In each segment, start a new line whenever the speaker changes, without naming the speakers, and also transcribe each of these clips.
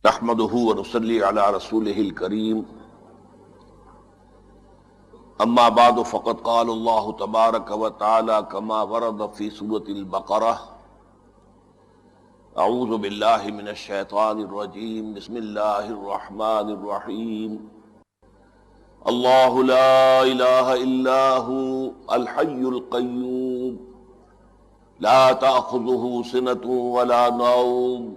نحمده ونصلي على رسوله الكريم اما بعد فقد قال الله تبارك وتعالى كما ورد في سورة البقرة اعوذ بالله من الشيطان الرجيم بسم الله الرحمن الرحيم الله لا اله الا هو الحي القيوم لا تأخذه سنة ولا نوم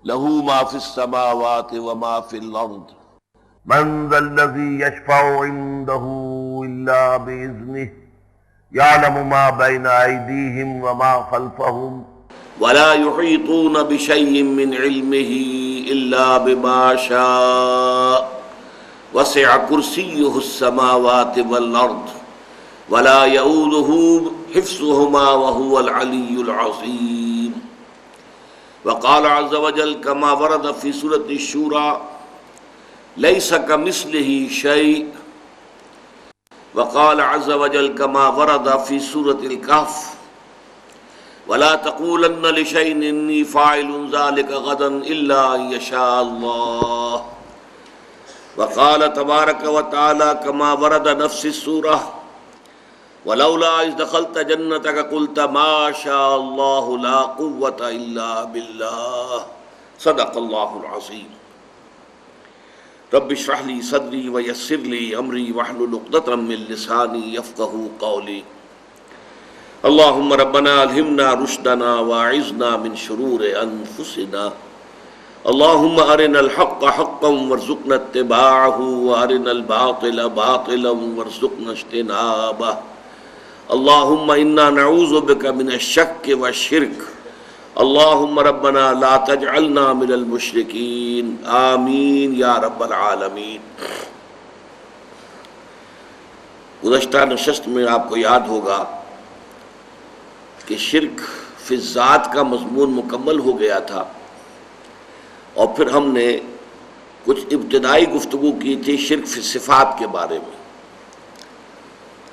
له ما في السماوات وما في الأرض من ذا الذي يشفع عنده إلا بإذنه يعلم ما بين أيديهم وما خلفهم ولا يحيطون بشيء من علمه إلا بما شاء وسع كرسيه السماوات والأرض ولا يؤوده حفظهما وهو العلي العظيم وقال عز وجل كما ورد في سورة الشورى ليس كمثله شيء وقال عز وجل كما ورد في سورة الكهف ولا تقولن لشيء إني فاعل ذلك غدا إلا أن يشاء الله وقال تبارك وتعالى كما ورد نفس السورة ولولا إذ دخلت جنتك قلت ما شاء الله لا قوة إلا بالله صدق الله العظيم رب اشرح لي صدري ويسر لي أمري واحلل عقدة من لساني يفقهوا قولي اللهم ربنا ألهمنا رشدنا واعذنا من شرور أنفسنا اللهم أرنا الحق حقا وارزقنا اتباعه وأرنا الباطل باطلا وارزقنا اجتنابه اللهم انا نعوذ بك من الشك والشرك اللهم ربنا لا تجعلنا من المشركين آمین یا رب العالمین۔ گزشتہ نشست میں آپ کو یاد ہوگا کہ شرک فی الذات کا مضمون مکمل ہو گیا تھا، اور پھر ہم نے کچھ ابتدائی گفتگو کی تھی شرک فی الصفات کے بارے میں۔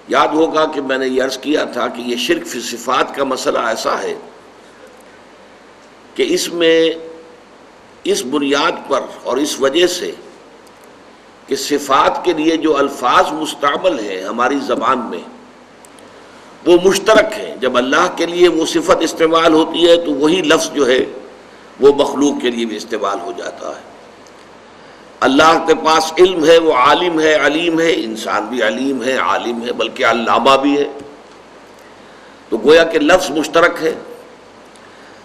یاد ہوگا کہ میں نے یہ عرض کیا تھا کہ یہ شرک فی صفات کا مسئلہ ایسا ہے کہ اس میں اس بنیاد پر اور اس وجہ سے کہ صفات کے لیے جو الفاظ مستعمل ہیں ہماری زبان میں وہ مشترک ہیں۔ جب اللہ کے لیے وہ صفت استعمال ہوتی ہے تو وہی لفظ جو ہے وہ مخلوق کے لیے بھی استعمال ہو جاتا ہے۔ اللہ کے پاس علم ہے، وہ عالم ہے، علیم ہے، انسان بھی علیم ہے، عالم ہے، بلکہ علامہ بھی ہے، تو گویا کہ لفظ مشترک ہے۔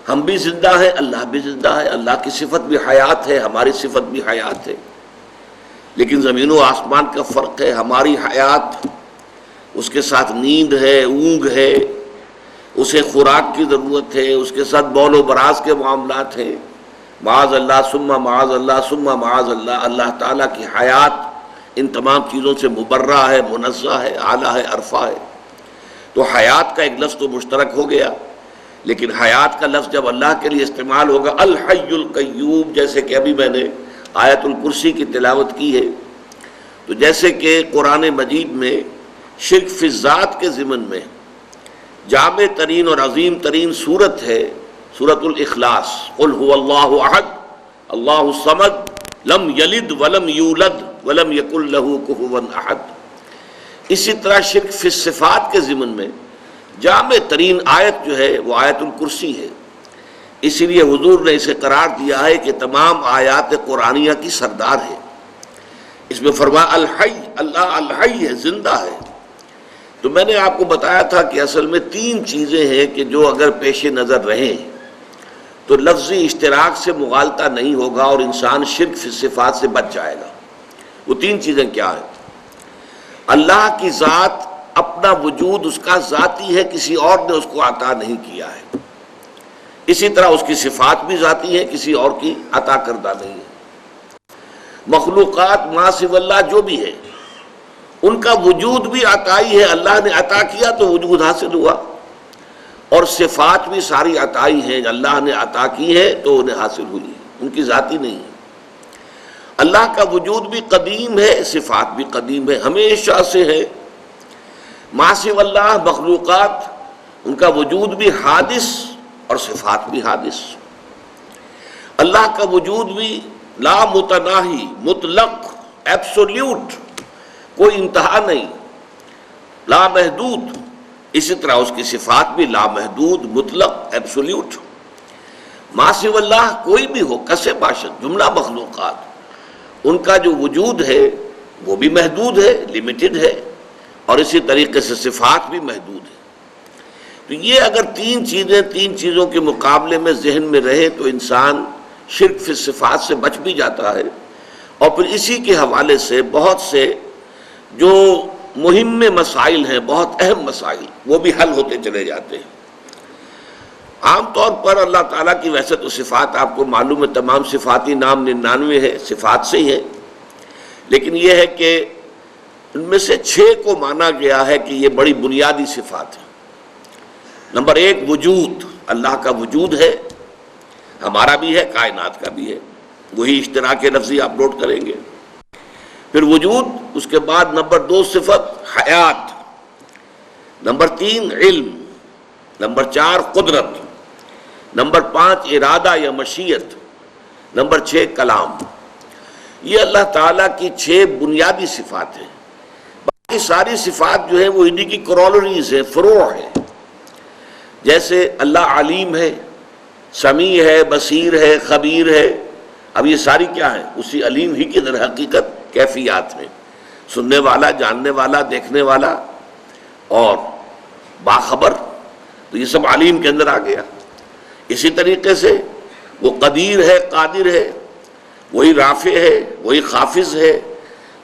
ہم بھی زندہ ہیں، اللہ بھی زندہ ہے، اللہ کی صفت بھی حیات ہے، ہماری صفت بھی حیات ہے، لیکن زمین و آسمان کا فرق ہے۔ ہماری حیات اس کے ساتھ نیند ہے، اونگ ہے، اسے خوراک کی ضرورت ہے، اس کے ساتھ بول و براز کے معاملات ہیں، معاذ اللہ ثم معاذ اللہ ثم معاذ اللہ۔ اللہ تعالیٰ کی حیات ان تمام چیزوں سے مبرہ ہے، منزہ ہے، اعلیٰ ہے، عرفہ ہے۔ تو حیات کا ایک لفظ تو مشترک ہو گیا، لیکن حیات کا لفظ جب اللہ کے لیے استعمال ہوگا الحی القیوم، جیسے کہ ابھی میں نے آیت الکرسی کی تلاوت کی ہے، تو جیسے کہ قرآن مجید میں شرک فی الذات کے ضمن میں جامع ترین اور عظیم ترین صورت ہے سورۃ الاخلاص، قل هو اللہ احد اللہ الصمد لم یلد ولم یولد ولم یکن له کفوا احد۔ اسی طرح شرک فی الصفات کے ضمن میں جامع ترین آیت جو ہے وہ آیت الکرسی ہے، اسی لیے حضور نے اسے قرار دیا ہے کہ تمام آیات قرآنیہ کی سردار ہے۔ اس میں فرمایا الحی، اللہ الحی ہے، زندہ ہے۔ تو میں نے آپ کو بتایا تھا کہ اصل میں تین چیزیں ہیں کہ جو اگر پیش نظر رہیں تو لفظی اشتراک سے مغالطہ نہیں ہوگا اور انسان شرک فی صفات سے بچ جائے گا۔ وہ تین چیزیں کیا ہیں؟ اللہ کی ذات، اپنا وجود اس کا ذاتی ہے، کسی اور نے اس کو عطا نہیں کیا ہے۔ اسی طرح اس کی صفات بھی ذاتی ہیں، کسی اور کی عطا کردہ نہیں ہے۔ مخلوقات ما سوی اللہ جو بھی ہے ان کا وجود بھی عطائی ہے، اللہ نے عطا کیا تو وجود حاصل ہوا، اور صفات بھی ساری عطائی ہیں، اللہ نے عطا کی ہے تو انہیں حاصل ہوئی، ان کی ذاتی نہیں ہے۔ اللہ کا وجود بھی قدیم ہے، صفات بھی قدیم ہے، ہمیشہ سے ہے۔ ما سوی اللہ مخلوقات ان کا وجود بھی حادث اور صفات بھی حادث۔ اللہ کا وجود بھی لا متناہی، مطلق، ایبسولیوٹ، کوئی انتہا نہیں، لامحدود. اسی طرح اس کی صفات بھی لامحدود، مطلق، ایبسولیوٹ. ما سوی اللہ کوئی بھی ہو، کسے باشد، جملہ مخلوقات، ان کا جو وجود ہے وہ بھی محدود ہے، لمیٹڈ ہے، اور اسی طریقے سے صفات بھی محدود ہے. تو یہ اگر تین چیزوں کے مقابلے میں ذہن میں رہے تو انسان شرک فی الصفات سے بچ بھی جاتا ہے، اور پھر اسی کے حوالے سے بہت سے جو مہم مسائل ہیں، بہت اہم مسائل، وہ بھی حل ہوتے چلے جاتے ہیں. عام طور پر اللہ تعالیٰ کی ویسے تو صفات آپ کو معلوم ہے، تمام صفاتی نام 99 ہے، صفات سے ہی ہے، لیکن یہ ہے کہ ان میں سے 6 کو مانا گیا ہے کہ یہ بڑی بنیادی صفات ہے. نمبر 1 وجود، اللہ کا وجود ہے، ہمارا بھی ہے، کائنات کا بھی ہے، وہی اشتراک لفظی آپ نوٹ کریں گے. پھر وجود، اس کے بعد نمبر 2 صفت حیات، نمبر 3 علم، نمبر 4 قدرت، نمبر 5 ارادہ یا مشیت، نمبر 6 کلام. یہ اللہ تعالیٰ کی 6 بنیادی صفات ہیں. باقی ساری صفات جو ہیں وہ انہی کی کرولریز ہیں، فروع ہیں. جیسے اللہ علیم ہے، سمیع ہے، بصیر ہے، خبیر ہے. اب یہ ساری کیا ہے؟ اسی علیم ہی کی در حقیقت کیفیات ہیں. سننے والا، جاننے والا، دیکھنے والا اور باخبر، تو یہ سب علیم کے اندر آ گیا. اسی طریقے سے وہ قدیر ہے، قادر ہے، وہی رافع ہے، وہی خافض ہے،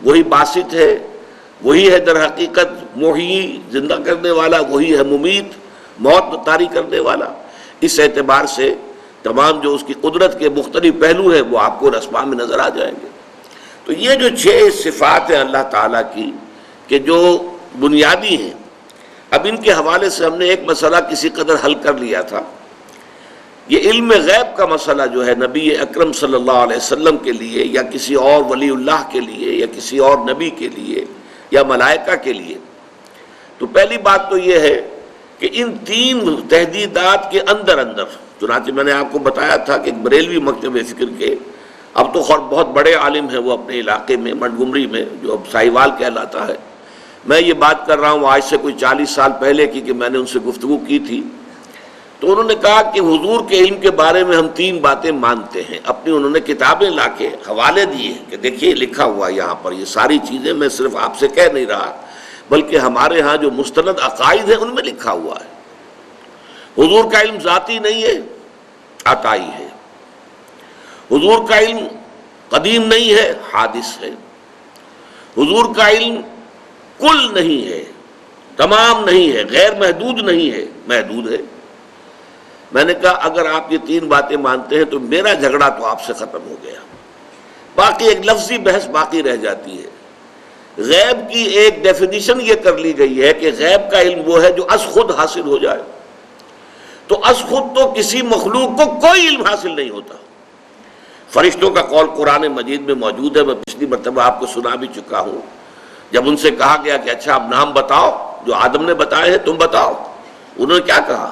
وہی باسط ہے، وہی ہے در حقیقت محیی، زندہ کرنے والا، وہی ہے ممیت، موت طاری کرنے والا. اس اعتبار سے تمام جو اس کی قدرت کے مختلف پہلو ہیں وہ آپ کو اسماء میں نظر آ جائیں گے. تو یہ جو 6 صفات ہیں اللہ تعالیٰ کی کہ جو بنیادی ہیں، اب ان کے حوالے سے ہم نے ایک مسئلہ کسی قدر حل کر لیا تھا. یہ علم غیب کا مسئلہ جو ہے نبی اکرم صلی اللہ علیہ وسلم کے لیے یا کسی اور ولی اللہ کے لیے یا کسی اور نبی کے لیے یا ملائکہ کے لیے، تو پہلی بات تو یہ ہے کہ ان 3 تحدیدات کے اندر چنانچہ میں نے آپ کو بتایا تھا کہ ایک بریلوی مکتب فکر کے، اب تو خود بہت بڑے عالم ہیں وہ اپنے علاقے میں، منٹگمری میں، جو اب ساہیوال کہلاتا ہے. میں یہ بات کر رہا ہوں آج سے کوئی 40 سال پہلے کی، کہ میں نے ان سے گفتگو کی تھی. تو انہوں نے کہا کہ حضور کے علم کے بارے میں ہم 3 باتیں مانتے ہیں. اپنی انہوں نے کتابیں لا کے حوالے دیے کہ دیکھیے لکھا ہوا یہاں پر یہ ساری چیزیں، میں صرف آپ سے کہہ نہیں رہا بلکہ ہمارے ہاں جو مستند عقائد ہیں ان میں لکھا ہوا ہے. حضور کا علم ذاتی نہیں ہے، عطائی ہے. حضور کا علم قدیم نہیں ہے، حادث ہے. حضور کا علم کل نہیں ہے، تمام نہیں ہے، غیر محدود نہیں ہے، محدود ہے. میں نے کہا اگر آپ یہ 3 باتیں مانتے ہیں تو میرا جھگڑا تو آپ سے ختم ہو گیا. باقی ایک لفظی بحث باقی رہ جاتی ہے. غیب کی ایک ڈیفینیشن یہ کر لی گئی ہے کہ غیب کا علم وہ ہے جو از خود حاصل ہو جائے. تو از خود تو کسی مخلوق کو کوئی علم حاصل نہیں ہوتا. فرشتوں کا قول قرآن مجید میں موجود ہے، میں پچھلی مرتبہ آپ کو سنا بھی چکا ہوں. جب ان سے کہا گیا کہ اچھا اب نام بتاؤ جو آدم نے بتائے ہیں تم بتاؤ، انہوں نے کیا کہا؟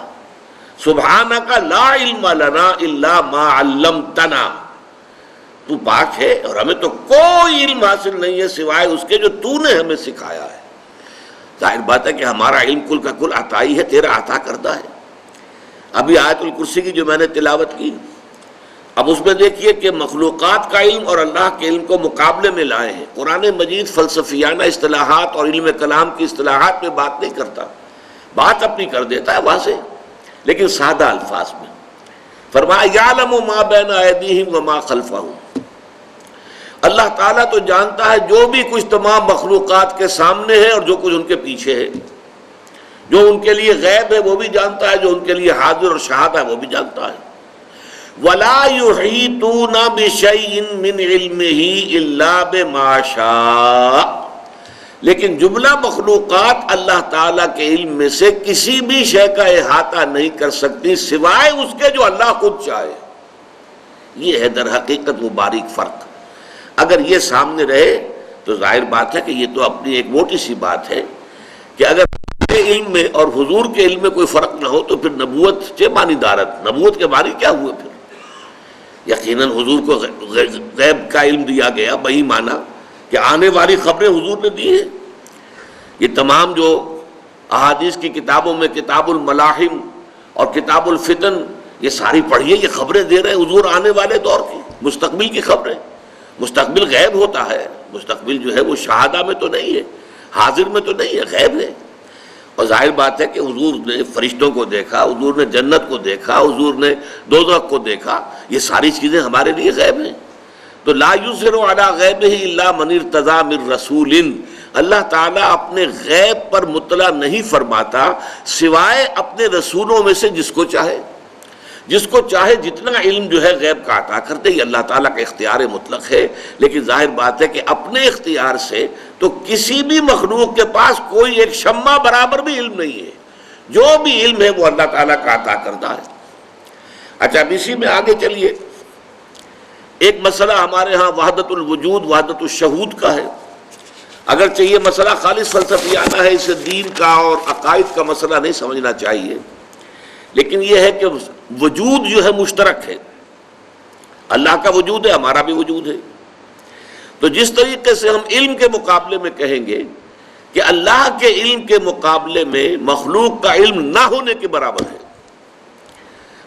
سبحانک لا علم لنا الا ما علمتنا، تو پاک ہے اور ہمیں تو کوئی علم حاصل نہیں ہے سوائے اس کے جو تو نے ہمیں سکھایا ہے. ظاہر بات ہے کہ ہمارا علم کل کا کل عطائی ہے، تیرا عطا کردہ ہے. ابھی آیت الکرسی کی جو میں نے تلاوت کی، اب اس میں دیکھیے کہ مخلوقات کا علم اور اللہ کے علم کو مقابلے میں لائے ہیں. قرآن مجید فلسفیانہ اصطلاحات اور علم کلام کی اصطلاحات میں بات نہیں کرتا، بات اپنی کر دیتا ہے واضح لیکن سادہ الفاظ میں. فرمایا یعلم ما بین ایدیہم وما خلفہم، اللہ تعالیٰ تو جانتا ہے جو بھی کچھ تمام مخلوقات کے سامنے ہے اور جو کچھ ان کے پیچھے ہے. جو ان کے لیے غیب ہے وہ بھی جانتا ہے، جو ان کے لیے حاضر اور شاہد ہے وہ بھی جانتا ہے. وَلَا يُحِيطُونَ بِشَيْءٍ مِّنْ عِلْمِهِ إِلَّا بِمَا شَاءَ، لیکن جملہ مخلوقات اللہ تعالیٰ کے علم میں سے کسی بھی شے کا احاطہ نہیں کر سکتی سوائے اس کے جو اللہ خود چاہے. یہ ہے در حقیقت وہ باریک فرق. اگر یہ سامنے رہے تو ظاہر بات ہے کہ یہ تو اپنی ایک موٹی سی بات ہے کہ اگر علم میں اور حضور کے علم میں کوئی فرق نہ ہو تو پھر نبوت چے معنی دارت، نبوت کے معنی کیا ہوئے پھر؟ یقیناً حضور کو غیب کا علم دیا گیا، وہی مانا کہ آنے والی خبریں حضور نے دی ہیں۔ یہ تمام جو احادیث کی کتابوں میں کتاب الملاحم اور کتاب الفتن یہ ساری پڑھیے، یہ خبریں دے رہے ہیں حضور آنے والے دور کی، مستقبل کی خبریں۔ مستقبل غیب ہوتا ہے، مستقبل جو ہے وہ شہادہ میں تو نہیں ہے، حاضر میں تو نہیں ہے، غیب ہے۔ اور ظاہر بات ہے کہ حضور نے فرشتوں کو دیکھا، حضور نے جنت کو دیکھا، حضور نے دوزخ کو دیکھا، یہ ساری چیزیں ہمارے لیے غیب ہیں۔ تو لا یظہر علی غیبہ الا من ارتضی من رسول، اللہ تعالیٰ اپنے غیب پر مطلع نہیں فرماتا سوائے اپنے رسولوں میں سے جس کو چاہے۔ جس کو چاہے جتنا علم جو ہے غیب کا عطا کرتے، یہ اللہ تعالیٰ کا اختیار مطلق ہے، لیکن ظاہر بات ہے کہ اپنے اختیار سے تو کسی بھی مخلوق کے پاس کوئی ایک شمع برابر بھی علم نہیں ہے، جو بھی علم ہے وہ اللہ تعالیٰ کا عطا کردہ ہے۔ اچھا اب اسی میں آگے چلیے، ایک مسئلہ ہمارے ہاں وحدت الوجود وحدت الشہود کا ہے، اگرچہ یہ مسئلہ خالص فلسفیانہ ہے، اسے دین کا اور عقائد کا مسئلہ نہیں سمجھنا چاہیے، لیکن یہ ہے کہ وجود جو ہے مشترک ہے، اللہ کا وجود ہے، ہمارا بھی وجود ہے۔ تو جس طریقے سے ہم علم کے مقابلے میں کہیں گے کہ اللہ کے علم کے مقابلے میں مخلوق کا علم نہ ہونے کے برابر ہے،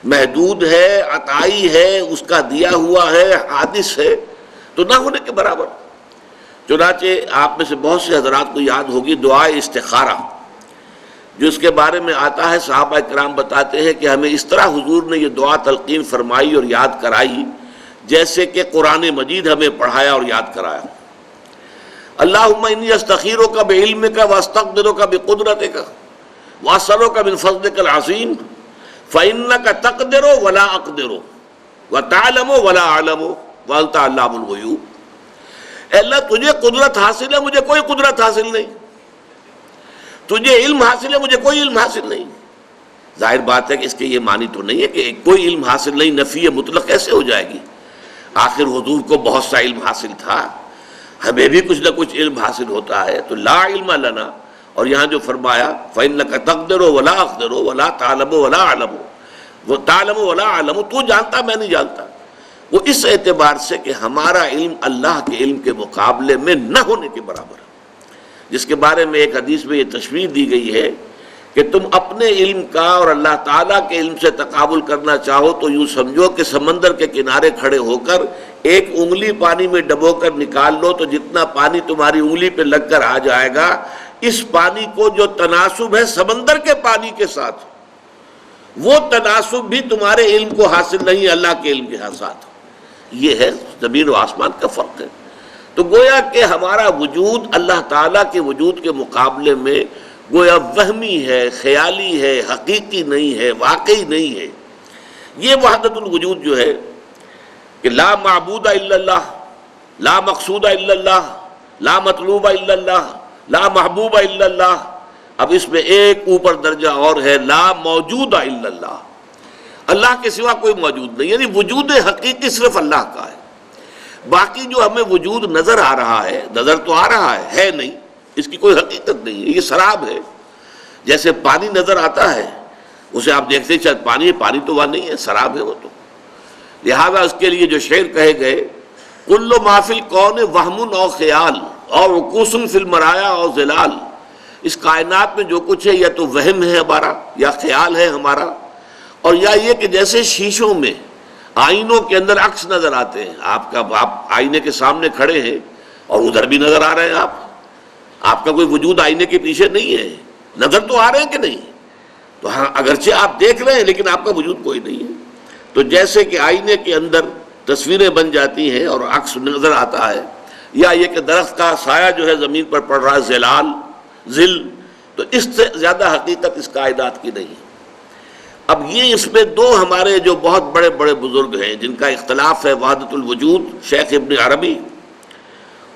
محدود ہے، عطائی ہے، اس کا دیا ہوا ہے، حادث ہے، تو نہ ہونے کے برابر۔ چنانچہ آپ میں سے بہت سے حضرات کو یاد ہوگی دعائے استخارہ، جو اس کے بارے میں آتا ہے، صحابہ کرام بتاتے ہیں کہ ہمیں اس طرح حضور نے یہ دعا تلقین فرمائی اور یاد کرائی جیسے کہ قرآن مجید ہمیں پڑھایا اور یاد کرایا۔ اللہم انی استخیرک بعلمک واستقدرک بقدرتک واسألک من فضلک العظیم فإنک تقدر ولا اقدر وتعلم ولا اعلم وانت علام الغیوب۔ اے اللہ تجھے قدرت حاصل ہے، مجھے کوئی قدرت حاصل نہیں، تجھے علم حاصل ہے، مجھے کوئی علم حاصل نہیں۔ ظاہر بات ہے کہ اس کے یہ معنی تو نہیں ہے کہ کوئی علم حاصل نہیں، نفی مطلق کیسے ہو جائے گی؟ آخر حضور کو بہت سا علم حاصل تھا، ہمیں بھی کچھ نہ کچھ علم حاصل ہوتا ہے، تو لا علم لنا، اور یہاں جو فرمایا فَإِنَّكَ تَقْدِرُ وَلَا أَقْدِرُ وَلَا تَعْلَمُ وَلَا أَعْلَمُ، وہ تعلم ولا علم، تو جانتا میں نہیں جانتا، وہ اس اعتبار سے کہ ہمارا علم اللہ کے علم کے مقابلے میں نہ ہونے کے برابر ہے، جس کے بارے میں ایک حدیث میں یہ تشریح دی گئی ہے کہ تم اپنے علم کا اور اللہ تعالیٰ کے علم سے تقابل کرنا چاہو تو یوں سمجھو کہ سمندر کے کنارے کھڑے ہو کر ایک انگلی پانی میں ڈبو کر نکال لو تو جتنا پانی تمہاری انگلی پہ لگ کر آ جائے گا، اس پانی کو جو تناسب ہے سمندر کے پانی کے ساتھ، وہ تناسب بھی تمہارے علم کو حاصل نہیں، اللہ کے علم کے ساتھ۔ یہ ہے زمین و آسمان کا فرق ہے۔ تو گویا کہ ہمارا وجود اللہ تعالیٰ کے وجود کے مقابلے میں گویا وہمی ہے، خیالی ہے، حقیقی نہیں ہے، واقعی نہیں ہے۔ یہ وحدت الوجود جو ہے کہ لا معبود الا اللہ، لا مقصود الا اللہ، لا مطلوب الا اللہ، لا محبوب الا اللہ، اب اس میں ایک اوپر درجہ اور ہے، لا موجود الا اللہ، اللہ کے سوا کوئی موجود نہیں، یعنی وجود حقیقی صرف اللہ کا ہے۔ باقی جو ہمیں وجود نظر آ رہا ہے، نظر تو آ رہا ہے نہیں، اس کی کوئی حقیقت نہیں ہے، یہ سراب ہے۔ جیسے پانی نظر آتا ہے، اسے آپ دیکھتے ہیں شاید پانی ہے، پانی تو وہاں نہیں ہے، سراب ہے وہ تو۔ لہذا اس کے لیے جو شعر کہے گئے کل ما فی الکون وہم او خیال اور رکوس فی المرایا او ظلال، اس کائنات میں جو کچھ ہے یا تو وہم ہے ہمارا یا خیال ہے ہمارا، اور یا یہ کہ جیسے شیشوں میں آئینوں کے اندر عکس نظر آتے ہیں، آپ آئینے کے سامنے کھڑے ہیں اور ادھر بھی نظر آ رہے ہیں، آپ کا کوئی وجود آئینے کے پیچھے نہیں ہے، نظر تو آ رہے ہیں کہ نہیں؟ تو ہاں اگرچہ آپ دیکھ رہے ہیں لیکن آپ کا وجود کوئی نہیں ہے۔ تو جیسے کہ آئینے کے اندر تصویریں بن جاتی ہیں اور عکس نظر آتا ہے، یا یہ کہ درخت کا سایہ جو ہے زمین پر پڑ رہا ہے، ظلال ظل، تو اس سے زیادہ حقیقت اس کائنات کی نہیں۔ اب یہ اس میں دو ہمارے جو بہت بڑے بڑے بزرگ ہیں جن کا اختلاف ہے، وحدت الوجود شیخ ابن عربی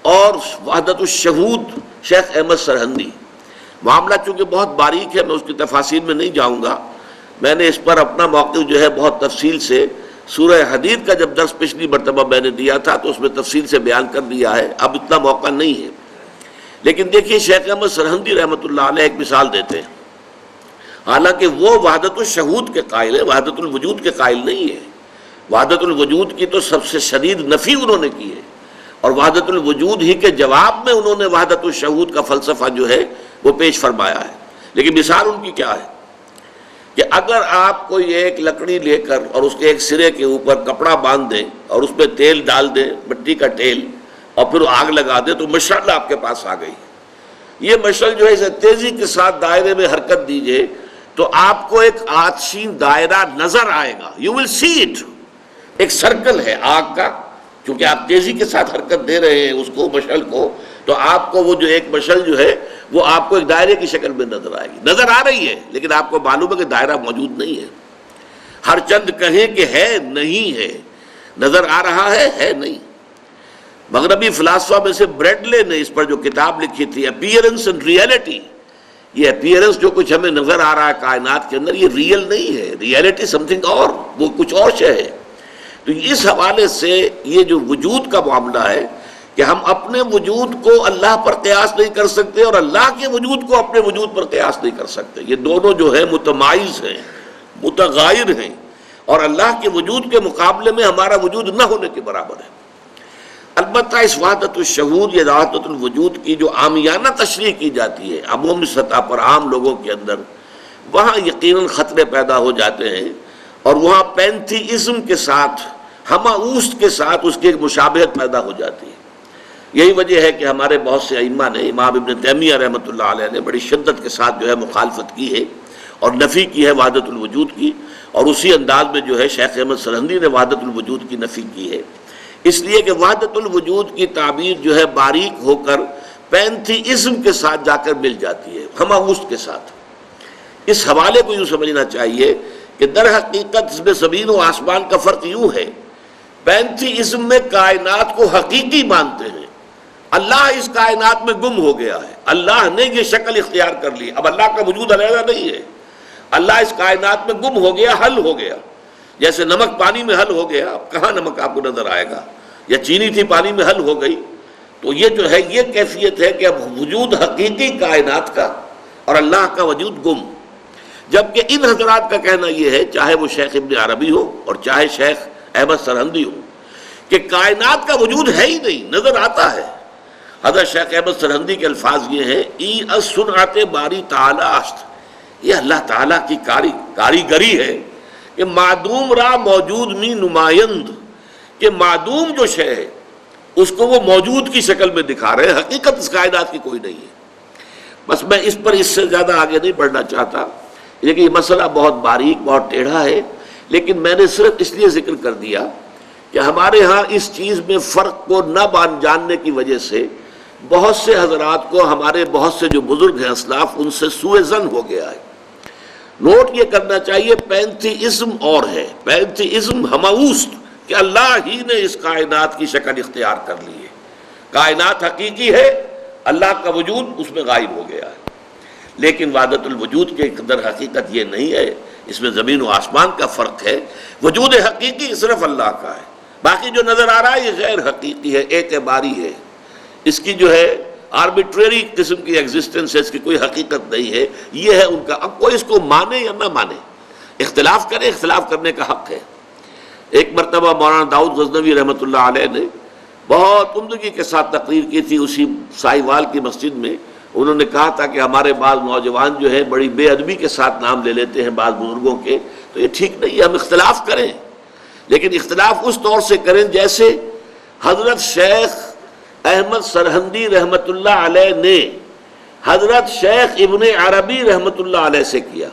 اور وحدت الشہود شیخ احمد سرہندی۔ معاملہ چونکہ بہت باریک ہے، میں اس کی تفاصیل میں نہیں جاؤں گا، میں نے اس پر اپنا موقف جو ہے بہت تفصیل سے سورہ حدید کا جب درس پچھلی مرتبہ میں نے دیا تھا تو اس میں تفصیل سے بیان کر دیا ہے، اب اتنا موقع نہیں ہے۔ لیکن دیکھیے شیخ احمد سرہندی رحمۃ اللہ علیہ ایک مثال دیتے ہیں، حالانکہ وہ وحدت الشہود کے قائل ہے، وحدت الوجود کے قائل نہیں ہے، وحدت الوجود کی تو سب سے شدید نفی انہوں نے کی ہے، اور وحدت الوجود ہی کے جواب میں انہوں نے وحدت الشہود کا فلسفہ جو ہے وہ پیش فرمایا ہے۔ لیکن مثال ان کی کیا ہے کہ اگر آپ کوئی ایک لکڑی لے کر اور اس کے ایک سرے کے اوپر کپڑا باندھ دیں اور اس پہ تیل ڈال دیں، مٹی کا تیل، اور پھر آگ لگا دیں تو مشعل آپ کے پاس آ گئی۔ یہ مشعل جو ہے اسے تیزی کے ساتھ دائرے میں حرکت دیجئے تو آپ کو ایک آتشین دائرہ نظر آئے گا، یو ول سی اٹ، ایک سرکل ہے آگ کا، کیونکہ آپ تیزی کے ساتھ حرکت دے رہے ہیں اس کو، مشعل کو، تو آپ کو وہ جو ایک مشعل جو ہے وہ آپ کو ایک دائرے کی شکل میں نظر آئے گی، نظر آ رہی ہے لیکن آپ کو معلوم ہے کہ دائرہ موجود نہیں ہے۔ ہر چند کہیں کہ ہے نہیں ہے، نظر آ رہا ہے نہیں۔ مغربی فلاسفہ میں سے بریڈلے نے اس پر جو کتاب لکھی تھی اپیئرنس اینڈ ریئلٹی، یہ اپیئرنس جو کچھ ہمیں نظر آ رہا ہے کائنات کے اندر، یہ ریئل نہیں ہے، ریئلٹی سم تھنگ اور، وہ کچھ اور شے ہے۔ تو اس حوالے سے یہ جو وجود کا معاملہ ہے کہ ہم اپنے وجود کو اللہ پر قیاس نہیں کر سکتے اور اللہ کے وجود کو اپنے وجود پر قیاس نہیں کر سکتے، یہ دونوں جو ہے متمایز ہیں، متغایر ہیں، اور اللہ کے وجود کے مقابلے میں ہمارا وجود نہ ہونے کے برابر ہے۔ البتہ اس وحدت الشہود یا وحدت الوجود کی جو عامیانہ تشریح کی جاتی ہے عمومی سطح پر عام لوگوں کے اندر، وہاں یقیناً خطرے پیدا ہو جاتے ہیں، اور وہاں پینتھیزم کے ساتھ، ہماوست کے ساتھ اس کی ایک مشابہت پیدا ہو جاتی ہے۔ یہی وجہ ہے کہ ہمارے بہت سے ائمہ نے، امام ابن تیمیہ رحمۃ اللہ علیہ نے بڑی شدت کے ساتھ جو ہے مخالفت کی ہے اور نفی کی ہے وحدت الوجود کی، اور اسی انداز میں جو ہے شیخ احمد سرہندی نے وحدت الوجود کی نفی کی ہے، اس لیے کہ وحدت الوجود کی تعبیر جو ہے باریک ہو کر پینتھیزم کے ساتھ جا کر مل جاتی ہے، ہماوست کے ساتھ۔ اس حوالے کو یوں سمجھنا چاہیے کہ در حقیقت اس میں زمین و آسمان کا فرق یوں ہے، پینتھیزم میں کائنات کو حقیقی مانتے ہیں، اللہ اس کائنات میں گم ہو گیا ہے، اللہ نے یہ شکل اختیار کر لی، اب اللہ کا وجود علیحدہ نہیں ہے، اللہ اس کائنات میں گم ہو گیا، حل ہو گیا، جیسے نمک پانی میں حل ہو گیا، اب کہاں نمک آپ کو نظر آئے گا، یا چینی تھی پانی میں حل ہو گئی۔ تو یہ جو ہے یہ کیفیت ہے کہ اب وجود حقیقی کائنات کا اور اللہ کا وجود گم، جبکہ ان حضرات کا کہنا یہ ہے، چاہے وہ شیخ ابن عربی ہو اور چاہے شیخ احمد سرہندی ہو، کہ کائنات کا وجود ہے ہی نہیں، نظر آتا ہے۔ حضرت شیخ احمد سرہندی کے الفاظ یہ ہیں، ای الصنعت باری تعالی است، یہ اللہ تعالیٰ کی کاریگری ہے کہ معدوم را موجود می نمائند، کہ معدوم جو شے ہے اس کو وہ موجود کی شکل میں دکھا رہے ہیں، حقیقت اس کائنات کی کوئی نہیں ہے۔ بس میں اس پر اس سے زیادہ آگے نہیں بڑھنا چاہتا، لیکن یہ مسئلہ بہت باریک، بہت ٹیڑھا ہے، لیکن میں نے صرف اس لیے ذکر کر دیا کہ ہمارے ہاں اس چیز میں فرق کو نہ جاننے کی وجہ سے بہت سے حضرات کو، ہمارے بہت سے جو بزرگ ہیں اسلاف، ان سے سوء ظن ہو گیا ہے۔ نوٹ یہ کرنا چاہیے، پینتھیزم اور ہے، پینتھیزم ہماوست، کہ اللہ ہی نے اس کائنات کی شکل اختیار کر لی ہے، کائنات حقیقی ہے، اللہ کا وجود اس میں غائب ہو گیا ہے۔ لیکن وحدت الوجود کے در حقیقت یہ نہیں ہے، اس میں زمین و آسمان کا فرق ہے، وجود حقیقی صرف اللہ کا ہے، باقی جو نظر آ رہا ہے یہ غیر حقیقی ہے، اعتباری ہے، اس کی جو ہے آربیٹریری قسم کی ایگزسٹنس ہے، اس کی کوئی حقیقت نہیں ہے۔ یہ ہے ان کا، اب کوئی اس کو مانے یا نہ مانے، اختلاف کرے، اختلاف کرنے کا حق ہے۔ ایک مرتبہ مولانا داؤد غزنوی رحمۃ اللہ علیہ نے بہت عمدگی کے ساتھ تقریر کی تھی اسی سائی وال کی مسجد میں۔ انہوں نے کہا تھا کہ ہمارے بعض نوجوان جو ہیں بڑی بے ادبی کے ساتھ نام لے لیتے ہیں بعض بزرگوں کے، تو یہ ٹھیک نہیں ہے، ہم اختلاف کریں، لیکن اختلاف اس طور سے کریں جیسے حضرت شیخ احمد سرہندی رحمۃ اللہ علیہ نے حضرت شیخ ابن عربی رحمۃ اللہ علیہ سے کیا۔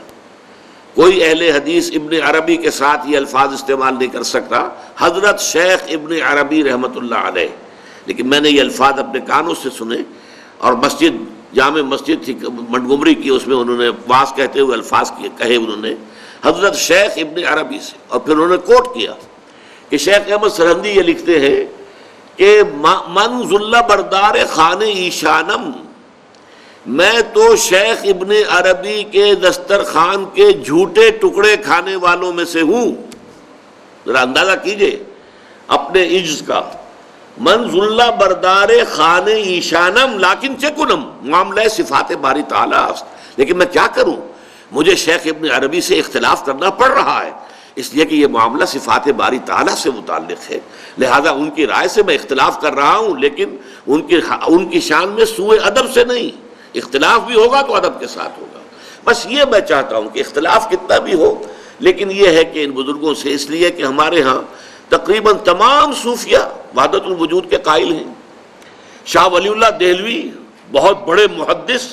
کوئی اہل حدیث ابن عربی کے ساتھ یہ الفاظ استعمال نہیں کر سکتا، حضرت شیخ ابن عربی رحمۃ اللہ علیہ، لیکن میں نے یہ الفاظ اپنے کانوں سے سنے، اور مسجد، جامع مسجد تھی منٹگومری کی، اس میں انہوں نے واعظ کہتے ہوئے الفاظ کہے، انہوں نے حضرت شیخ ابن عربی سے، اور پھر انہوں نے کوٹ کیا کہ شیخ احمد سرہندی یہ لکھتے ہیں کہ من ذل بردار خان ایشانم، میں تو شیخ ابن عربی کے دسترخوان کے جھوٹے ٹکڑے کھانے والوں میں سے ہوں۔ ذرا اندازہ کیجئے اپنے عجز کا، من ذل بردار خان ایشانم لیکن چکنم، معاملہ صفات باری تعالیٰ، لیکن میں کیا کروں، مجھے شیخ ابن عربی سے اختلاف کرنا پڑ رہا ہے، اس لیے کہ یہ معاملہ صفات باری تعالیٰ سے متعلق ہے، لہذا ان کی رائے سے میں اختلاف کر رہا ہوں، لیکن ان کی شان میں سوء ادب سے نہیں، اختلاف بھی ہوگا تو ادب کے ساتھ ہوگا۔ بس یہ میں چاہتا ہوں کہ اختلاف کتنا بھی ہو، لیکن یہ ہے کہ ان بزرگوں سے، اس لیے کہ ہمارے ہاں تقریباً تمام صوفیہ وحدت الوجود کے قائل ہیں۔ شاہ ولی اللہ دہلوی بہت بڑے محدث،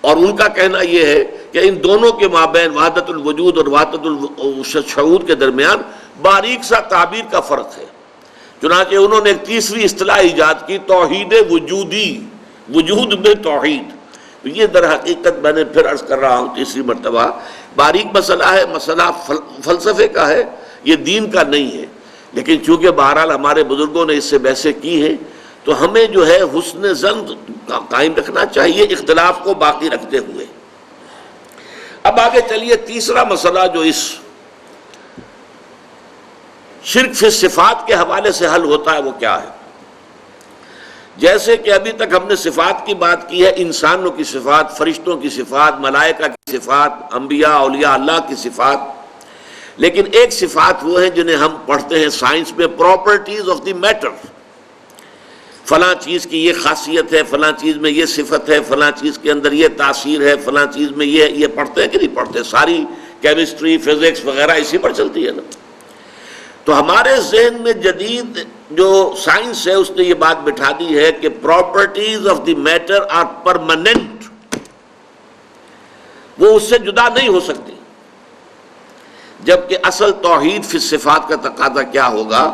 اور ان کا کہنا یہ ہے کہ ان دونوں کے مابین وحدت الوجود اور وحدت الشعور کے درمیان باریک سا تعبیر کا فرق ہے۔ چنانچہ انہوں نے ایک تیسری اصطلاح ایجاد کی، توحید وجودی، وجود میں توحید۔ یہ در حقیقت میں نے پھر عرض کر رہا ہوں تیسری مرتبہ، باریک مسئلہ ہے، مسئلہ فلسفے کا ہے، یہ دین کا نہیں ہے، لیکن چونکہ بہرحال ہمارے بزرگوں نے اس سے بحثیں کی ہیں تو ہمیں جو ہے حسن ظن قائم رکھنا چاہیے اختلاف کو باقی رکھتے ہوئے۔ اب آگے چلیے، تیسرا مسئلہ جو اس شرک فی صفات کے حوالے سے حل ہوتا ہے وہ کیا ہے؟ جیسے کہ ابھی تک ہم نے صفات کی بات کی ہے، انسانوں کی صفات، فرشتوں کی صفات، ملائکہ کی صفات، انبیاء اولیاء اللہ کی صفات، لیکن ایک صفات وہ ہیں جنہیں ہم پڑھتے ہیں سائنس میں پراپرٹیز آف دی میٹر۔ فلاں چیز کی یہ خاصیت ہے، فلاں چیز میں یہ صفت ہے، فلاں چیز کے اندر یہ تاثیر ہے، فلاں چیز میں یہ پڑھتے ہیں کہ نہیں پڑھتے؟ ساری کیمسٹری، فزکس وغیرہ اسی پر چلتی ہے نا۔ تو ہمارے ذہن میں جدید جو سائنس ہے اس نے یہ بات بٹھا دی ہے کہ properties of the matter are permanent, وہ اس سے جدا نہیں ہو سکتی، جبکہ اصل توحید فی صفات کا تقاضا کیا ہوگا؟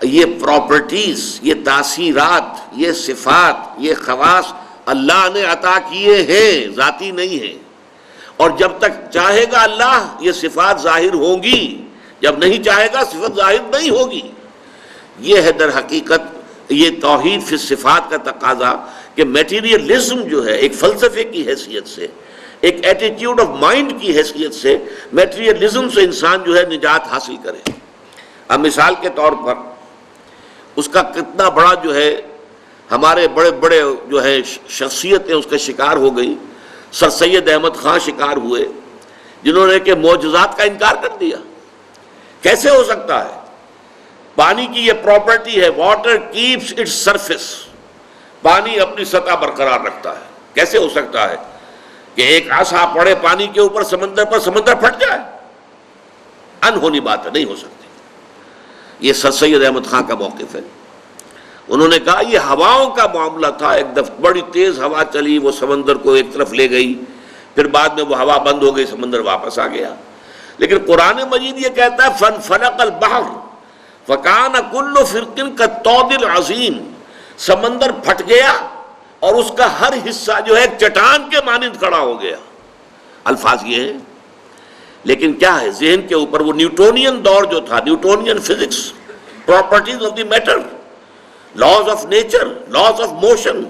یہ پراپرٹیز، یہ تاثیرات، یہ صفات، یہ خواص اللہ نے عطا کیے ہیں، ذاتی نہیں ہیں، اور جب تک چاہے گا اللہ یہ صفات ظاہر ہوں گی، جب نہیں چاہے گا صفت ظاہر نہیں ہوگی۔ یہ ہے در حقیقت یہ توحید فی صفات کا تقاضا کہ میٹیریلزم جو ہے ایک فلسفے کی حیثیت سے، ایک ایٹیٹیوڈ آف مائنڈ کی حیثیت سے، میٹیریلزم سے انسان جو ہے نجات حاصل کرے۔ اب مثال کے طور پر اس کا کتنا بڑا جو ہے ہمارے بڑے بڑے جو ہے شخصیتیں اس کا شکار ہو گئی۔ سر سید احمد خان شکار ہوئے جنہوں نے کہ معجزات کا انکار کر دیا۔ کیسے ہو سکتا ہے؟ پانی کی یہ پراپرٹی ہے، واٹر کیپس اٹس سرفیس، پانی اپنی سطح برقرار رکھتا ہے۔ کیسے ہو سکتا ہے کہ ایک عصا پڑے پانی کے اوپر سمندر پر، سمندر پھٹ جائے؟ انہونی بات ہے، نہیں ہو سکتی۔ یہ سر سید احمد خان کا موقف ہے۔ انہوں نے کہا یہ ہواؤں کا معاملہ تھا، ایک دفعہ بڑی تیز ہوا چلی، وہ سمندر کو ایک طرف لے گئی، پھر بعد میں وہ ہوا بند ہو گئی، سمندر واپس آ گیا۔ لیکن قرآن مجید یہ کہتا ہے فَانْفَلَقَ الْبَحْرُ فَكَانَ كُلُّ فِرْقٍ كَالطَّوْدِ الْعَظِيمِ، سمندر پھٹ گیا اور اس کا ہر حصہ جو ہے ایک چٹان کے مانند کھڑا ہو گیا۔ الفاظ یہ ہیں، لیکن کیا ہے ذہن کے اوپر وہ نیوٹونین دور جو تھا، Newtonian physics, properties of the metre, laws of nature, laws of motion,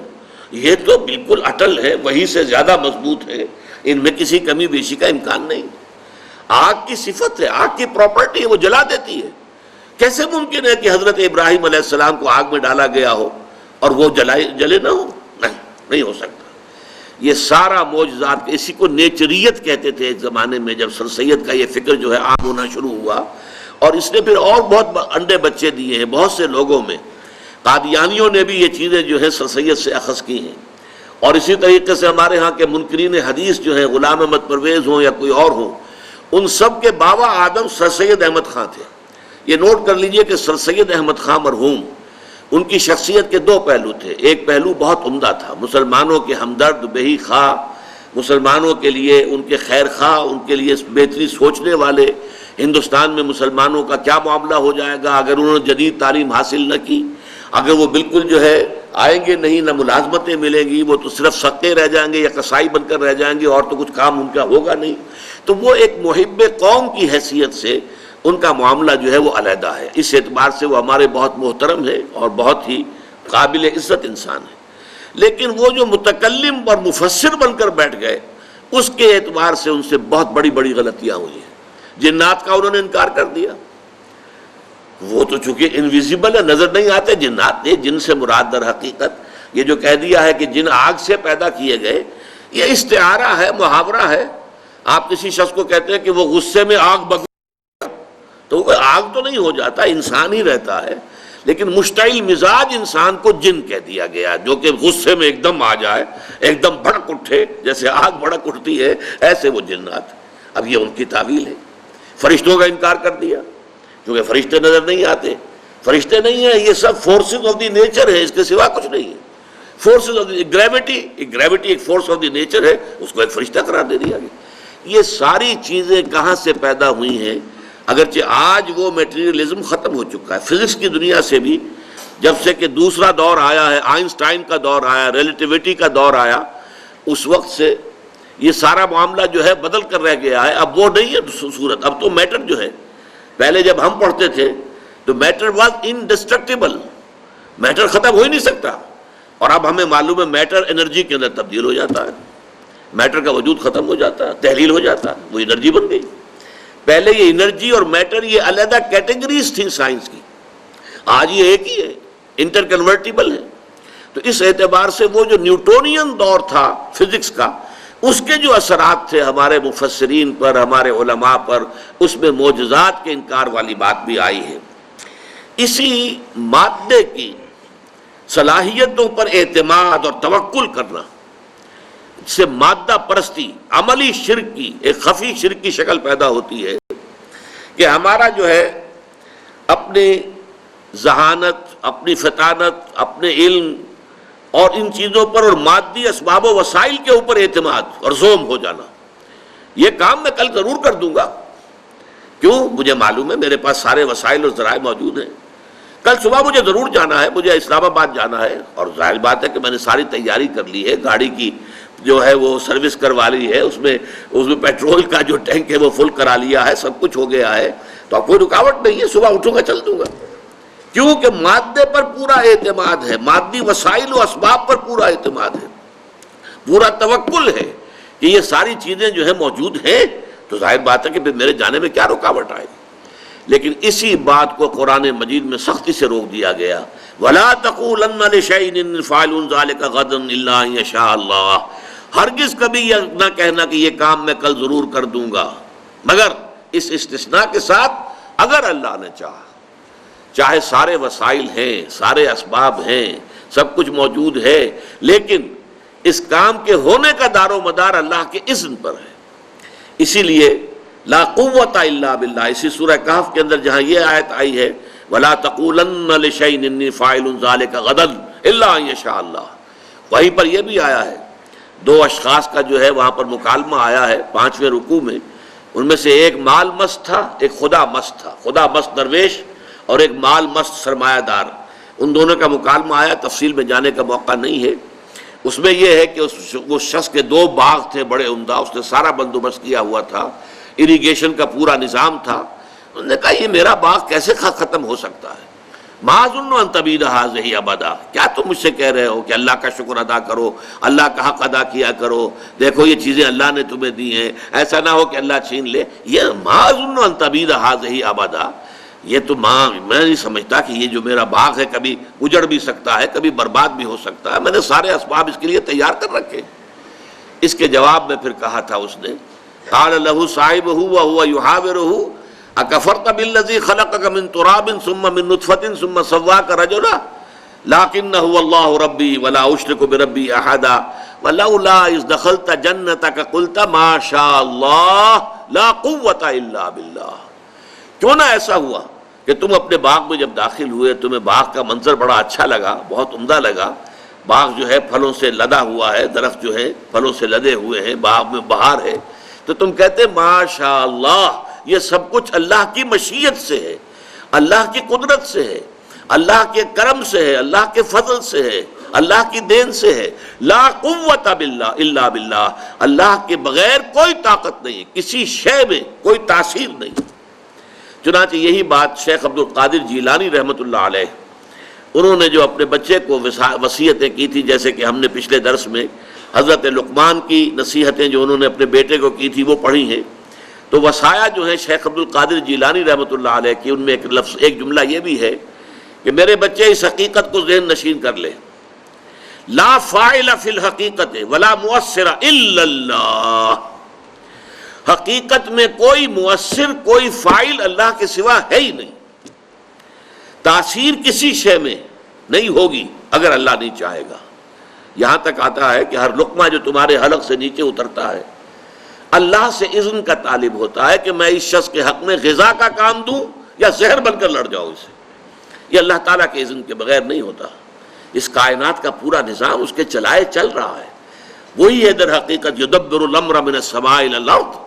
یہ تو بالکل اٹل ہے، وہی سے زیادہ مضبوط ہے، ان میں کسی کمی بیشی کا امکان نہیں۔ آگ کی صفت ہے، آگ کی پراپرٹی ہے، وہ جلا دیتی ہے۔ کیسے ممکن ہے کہ حضرت ابراہیم علیہ السلام کو آگ میں ڈالا گیا ہو اور وہ جلے نہ ہو؟ نہیں ہو سکتا۔ یہ سارا معجزات، اسی کو نیچریت کہتے تھے ایک زمانے میں، جب سر سید کا یہ فکر جو ہے عام ہونا شروع ہوا، اور اس نے پھر اور بہت انڈے بچے دیے ہیں بہت سے لوگوں میں۔ قادیانیوں نے بھی یہ چیزیں جو ہے سر سید سے اخذ کی ہیں، اور اسی طریقے سے ہمارے ہاں کے منکرین حدیث جو ہیں، غلام احمد پرویز ہوں یا کوئی اور ہوں، ان سب کے بابا آدم سر سید احمد خان تھے۔ یہ نوٹ کر لیجئے کہ سر سید احمد خان مرحوم، ان کی شخصیت کے دو پہلو تھے۔ ایک پہلو بہت عمدہ تھا، مسلمانوں کے ہمدرد، بہی خواہ، مسلمانوں کے لیے ان کے خیر خواہ، ان کے لیے بہتری سوچنے والے۔ ہندوستان میں مسلمانوں کا کیا معاملہ ہو جائے گا اگر انہوں نے جدید تعلیم حاصل نہ کی، اگر وہ بالکل جو ہے آئیں گے نہیں، نہ ملازمتیں ملیں گی، وہ تو صرف سقے رہ جائیں گے یا قصائی بن کر رہ جائیں گے، اور تو کچھ کام ان کا ہوگا نہیں۔ تو وہ ایک محب قوم کی حیثیت سے ان کا معاملہ جو ہے وہ علیحدہ ہے، اس اعتبار سے وہ ہمارے بہت محترم ہے اور بہت ہی قابل عزت انسان ہے۔ لیکن وہ جو متکلم اور مفسر بن کر بیٹھ گئے، اس کے اعتبار سے ان سے بہت بڑی بڑی غلطیاں ہوئی ہیں۔ جنات کا انہوں نے انکار کر دیا، وہ تو چونکہ انویزیبل ہے، نظر نہیں آتے جنات، یہ جن سے مراد در حقیقت یہ جو کہہ دیا ہے کہ جن آگ سے پیدا کیے گئے، یہ استعارہ ہے، محاورہ ہے۔ آپ کسی شخص کو کہتے ہیں کہ وہ غصے میں آگ بگو، تو وہ آگ تو نہیں ہو جاتا، انسان ہی رہتا ہے، لیکن مشتعل مزاج انسان کو جن کہہ دیا گیا، جو کہ غصے میں ایک دم آ جائے، ایک دم بھڑک اٹھے، جیسے آگ بھڑک اٹھتی ہے ایسے وہ جنات۔ اب یہ ان کی تعویل ہے۔ فرشتوں کا انکار کر دیا، کیونکہ فرشتے نظر نہیں آتے، فرشتے نہیں ہیں، یہ سب فورسز آف دی نیچر ہے، اس کے سوا کچھ نہیں ہے۔ فورسز آف دی گریوٹی ایک فورس آف دی نیچر ہے، اس کو ایک فرشتہ قرار دے دیا گیا۔ یہ ساری چیزیں کہاں سے پیدا ہوئی ہیں؟ اگرچہ آج وہ میٹیریلزم ختم ہو چکا ہے، فزکس کی دنیا سے بھی جب سے کہ دوسرا دور آیا ہے، آئنسٹائن کا دور آیا، ریلیٹیوٹی کا دور آیا، اس وقت سے یہ سارا معاملہ جو ہے بدل کر رہ گیا ہے۔ اب وہ نہیں ہے صورت، اب تو میٹر جو ہے، پہلے جب ہم پڑھتے تھے تو میٹر واز انڈسٹرکٹیبل، میٹر ختم ہو ہی نہیں سکتا، اور اب ہمیں معلوم ہے میٹر انرجی کے اندر تبدیل ہو جاتا ہے، میٹر کا وجود ختم ہو جاتا ہے، تحلیل ہو جاتا ہے، وہ انرجی بن گئی۔ پہلے یہ انرجی اور میٹر یہ علیحدہ کیٹیگریز تھیں سائنس کی، آج یہ ایک ہی ہے، انٹر کنورٹیبل ہے۔ تو اس اعتبار سے وہ جو نیوٹونین دور تھا فزکس کا، اس کے جو اثرات تھے ہمارے مفسرین پر، ہمارے علماء پر، اس میں معجزات کے انکار والی بات بھی آئی ہے۔ اسی مادے کی صلاحیتوں پر اعتماد اور توکل کرنا سے مادہ پرستی، عملی شرک کی ایک خفی شرک کی شکل پیدا ہوتی ہے کہ ہمارا جو ہے اپنی ذہانت، اپنی فطانت، اپنے علم اور ان چیزوں پر اور مادی اسباب و وسائل کے اوپر اعتماد اور زوم ہو جانا، یہ کام میں کل ضرور کر دوں گا، کیوں؟ مجھے معلوم ہے میرے پاس سارے وسائل اور ذرائع موجود ہیں، کل صبح مجھے ضرور جانا ہے، مجھے اسلام آباد جانا ہے، اور ظاہر بات ہے کہ میں نے ساری تیاری کر لی ہے، گاڑی کی جو ہے وہ سروس کروا لی ہے، اس میں پیٹرول کا جو ٹینک ہے وہ فل کرا لیا ہے، سب کچھ ہو گیا ہے، تو اب کوئی رکاوٹ نہیں ہے، صبح اٹھوں گا چل دوں گا، کیونکہ مادے پر پورا اعتماد ہے، مادی وسائل و اسباب پر پورا اعتماد ہے، پورا توکل ہے کہ یہ ساری چیزیں جو ہے موجود ہیں، تو ظاہر بات ہے کہ پھر میرے جانے میں کیا رکاوٹ آئے گی۔ لیکن اسی بات کو قرآن مجید میں سختی سے روک دیا گیا، وَلَا تَقُولَنَّ لِشَيْءٍ إِنِّي فَاعِلٌ ذَلِكَ غَدًا إِلَّا أَن يَشَاءَ اللَّهُ، ہرگز کبھی یہ نہ کہنا کہ یہ کام میں کل ضرور کر دوں گا، مگر اس استثناء کے ساتھ اگر اللہ نے چاہا، چاہے سارے وسائل ہیں، سارے اسباب ہیں، سب کچھ موجود ہے، لیکن اس کام کے ہونے کا دار و مدار اللہ کے اذن پر ہے۔ اسی لیے لا قوت الا باللہ، اسی سورہ کہف کے اندر جہاں یہ آیت آئی ہے وَلَا تَقُولَنَّ لِشَيْءٍ إِنِّي فَاعِلٌ ذَلِكَ غَدًا إِلَّا أَن يَشَاءَ اللَّهُ، وہیں پر یہ بھی آیا ہے، دو اشخاص کا جو ہے وہاں پر مکالمہ آیا ہے 5ویں رکوع میں، ان میں سے ایک مال مست تھا، ایک خدا مست تھا، خدا مست درویش اور ایک مال مست سرمایہ دار، ان دونوں کا مکالمہ آیا، تفصیل میں جانے کا موقع نہیں ہے۔ اس میں یہ ہے کہ وہ شخص کے 2 باغ تھے بڑے عمدہ، اس نے سارا بندوبست کیا ہوا تھا، اریگیشن کا پورا نظام تھا، انہوں نے کہا یہ میرا باغ کیسے ختم ہو سکتا ہے، ما ظن ان تبید ھذہ ابدا، کیا تم مجھ سے کہہ رہے ہو کہ اللہ کا شکر ادا کرو، اللہ کا حق ادا کیا کرو، دیکھو یہ چیزیں اللہ نے تمہیں دی ہیں، ایسا نہ ہو کہ اللہ چھین لے، یہ ما ظن ان تبید ھذہ ابدا، یہ تو میں نہیں سمجھتا کہ یہ جو میرا باغ ہے کبھی اجڑ بھی سکتا ہے، کبھی برباد بھی ہو سکتا ہے، میں نے سارے اسباب اس کے لیے تیار کر رکھے۔ اس کے جواب میں پھر کہا تھا اس نے، قال له صاحبه وهو يحاوره اكفرت بالذي خلقك من تراب ثم من نطفة ثم سواك رجلا لكن هو الله ربي ولا اشرك بربي احدا ولولا اذ دخلت جنتك قلت ما شاء الله لا قوة الا بالله، کیوں نہ ایسا ہوا کہ تم اپنے باغ میں جب داخل ہوئے تمہیں باغ کا منظر بڑا اچھا لگا، بہت عمدہ لگا، باغ جو ہے پھلوں سے لدا ہوا ہے، درخت جو ہے پھلوں سے لدے ہوئے ہیں، باغ میں بہار ہے، تو تم کہتے ماشاء اللہ، یہ سب کچھ اللہ کی مشیت سے ہے، اللہ کی قدرت سے ہے، اللہ کے کرم سے ہے، اللہ کے فضل سے ہے، اللہ کی دین سے ہے، لا قوت باللہ الا باللہ، اللہ کے بغیر کوئی طاقت نہیں ہے، کسی شے میں کوئی تاثیر نہیں۔ چنانچہ یہی بات شیخ عبد القادر جیلانی رحمۃ اللہ علیہ، انہوں نے جو اپنے بچے کو وصیتیں کی تھی، جیسے کہ ہم نے پچھلے درس میں حضرت لقمان کی نصیحتیں جو انہوں نے اپنے بیٹے کو کی تھی وہ پڑھی ہیں، تو وصایا جو ہیں شیخ عبد القادر جیلانی رحمۃ اللہ علیہ کی، ان میں ایک جملہ یہ بھی ہے کہ میرے بچے اس حقیقت کو ذہن نشین کر لے، لا فاعل فی الحقیقت ولا مؤثر الا اللہ، حقیقت میں کوئی مؤثر، کوئی فاعل اللہ کے سوا ہے ہی نہیں. تاثیر کسی شے میں نہیں ہوگی اگر اللہ نہیں چاہے گا. یہاں تک آتا ہے کہ ہر لقمہ جو تمہارے حلق سے نیچے اترتا ہے اللہ سے اذن کا طالب ہوتا ہے کہ میں اس شخص کے حق میں غذا کا کام دوں یا زہر بن کر لڑ جاؤں اسے. یہ اللہ تعالیٰ کے اذن کے بغیر نہیں ہوتا. اس کائنات کا پورا نظام اس کے چلائے چل رہا ہے. وہی ہے در حقیقت یدبر الامر من السماء الی الارض.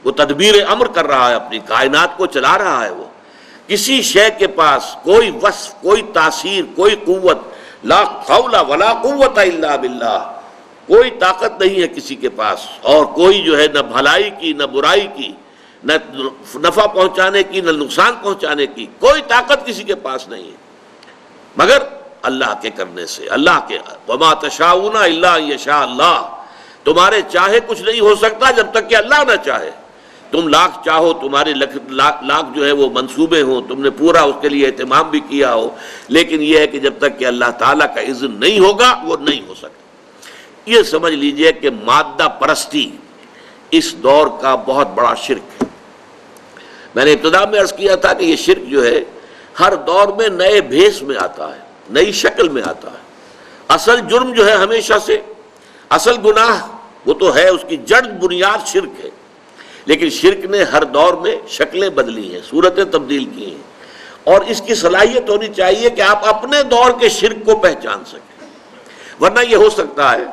وہ تدبیر امر کر رہا ہے، اپنی کائنات کو چلا رہا ہے. وہ کسی شے کے پاس کوئی وصف، کوئی تاثیر، کوئی قوت، لا حول ولا قوت الا باللہ، کوئی طاقت نہیں ہے کسی کے پاس، اور کوئی جو ہے نہ بھلائی کی نہ برائی کی، نہ نفع پہنچانے کی نہ نقصان پہنچانے کی، کوئی طاقت کسی کے پاس نہیں ہے مگر اللہ کے کرنے سے. اللہ کے وما تشاؤون الا ان یشاء اللہ. تمہارے چاہے کچھ نہیں ہو سکتا جب تک کہ اللہ نہ چاہے. تم لاکھ چاہو، تمہارے لاکھ جو ہے وہ منصوبے ہوں، تم نے پورا اس کے لیے اہتمام بھی کیا ہو، لیکن یہ ہے کہ جب تک کہ اللہ تعالیٰ کا اذن نہیں ہوگا وہ نہیں ہو سکتا. یہ سمجھ لیجئے کہ مادہ پرستی اس دور کا بہت بڑا شرک ہے. میں نے ابتدا میں عرض کیا تھا کہ یہ شرک جو ہے ہر دور میں نئے بھیس میں آتا ہے، نئی شکل میں آتا ہے. اصل جرم جو ہے ہمیشہ سے، اصل گناہ وہ تو ہے، اس کی جڑ بنیاد شرک ہے، لیکن شرک نے ہر دور میں شکلیں بدلی ہیں، صورتیں تبدیل کی ہیں. اور اس کی صلاحیت ہونی چاہیے کہ آپ اپنے دور کے شرک کو پہچان سکیں. ورنہ یہ ہو سکتا ہے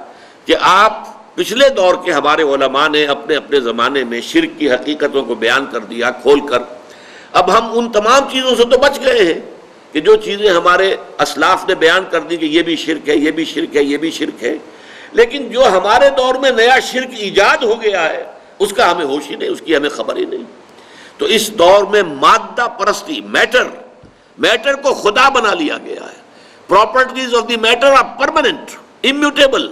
کہ آپ پچھلے دور کے ہمارے علماء نے اپنے اپنے زمانے میں شرک کی حقیقتوں کو بیان کر دیا کھول کر. اب ہم ان تمام چیزوں سے تو بچ گئے ہیں کہ جو چیزیں ہمارے اسلاف نے بیان کر دی کہ یہ بھی شرک ہے، یہ بھی شرک ہے، یہ بھی شرک ہے، لیکن جو ہمارے دور میں نیا شرک ایجاد ہو گیا ہے اس کا ہمیں ہوش ہی نہیں، اس کی ہمیں خبر ہی نہیں. تو اس دور میں مادہ پرستی، میٹر کو خدا بنا لیا گیا ہے. Properties of the matter are permanent, immutable,